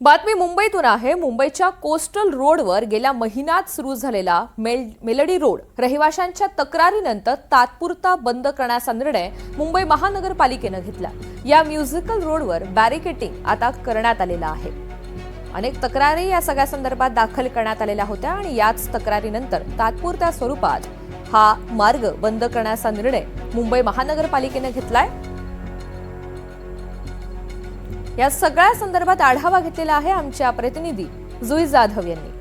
बातमी मुंबईतून आहे। मुंबईच्या कोस्टल रोडवर गेल्या महिन्यात सुरू झालेला मेलडी रोड रहिवाशांच्या तक्रारीनंतर तात्पुरता बंद करण्याचा निर्णय मुंबई महानगरपालिकेने घेतला। या म्युझिकल रोडवर बॅरिकेडिंग आता करण्यात आलेला आहे। अनेक तक्रारी या सगळ्या संदर्भात दाखल करण्यात आलेल्या होत्या आणि याच तक्रारीनंतर तात्पुरत्या स्वरूपात हा मार्ग बंद करण्याचा निर्णय मुंबई महानगरपालिकेने घेतलाय। या सगळ्या संदर्भात आढावा घेतलेला आहे आमच्या प्रतिनिधी जुई जाधव यांनी।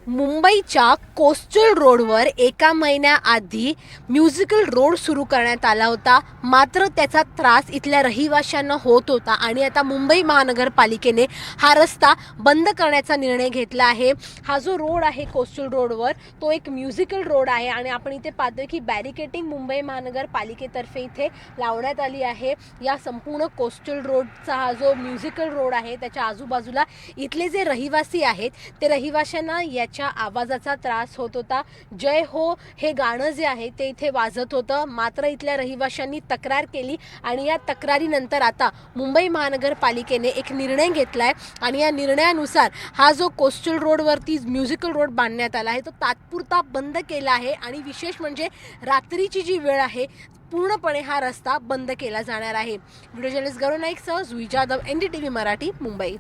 मुंबईच्या कोस्टल रोडवर एका महिन्याआधी म्युझिकल रोड सुरू करण्यात आला होता, मात्र त्याचा त्रास इथल्या रहिवाशांना होत होता आणि आता मुंबई महानगरपालिकेने हा रस्ता बंद करण्याचा निर्णय घेतला आहे। हा जो रोड आहे कोस्टल रोडवर तो एक म्युझिकल रोड आहे आणि आपण इथे पाहतोय की बॅरिकेडिंग मुंबई महानगरपालिकेतर्फे इथे लावण्यात आली आहे। या संपूर्ण कोस्टल रोडचा हा जो म्युझिकल रोड आहे त्याच्या आजूबाजूला इथले जे रहिवासी आहेत ते रहिवाशांना याच्या आवाजाचा त्रास होत होता। जय हो हे गाणं जे आहे ते इथे वाजत होतं, मात्र इथल्या रहिवाशांनी तक्रार केली आणि या तक्रारीनंतर आता मुंबई महानगरपालिकेने एक निर्णय घेतलाय आणि या निर्णयानुसार हा जो कोस्टल रोडवरती म्युझिकल रोड बांधण्यात आला आहे तो तात्पुरता बंद केला आहे आणि विशेष म्हणजे रात्रीची जी वेळ आहे पूर्णपणे हा रस्ता बंद केला जाणार आहे। व्हिडिओ जर्नलिस्ट गौरव नाईकसह जुई जाधव, NDTV मराठी, मुंबई।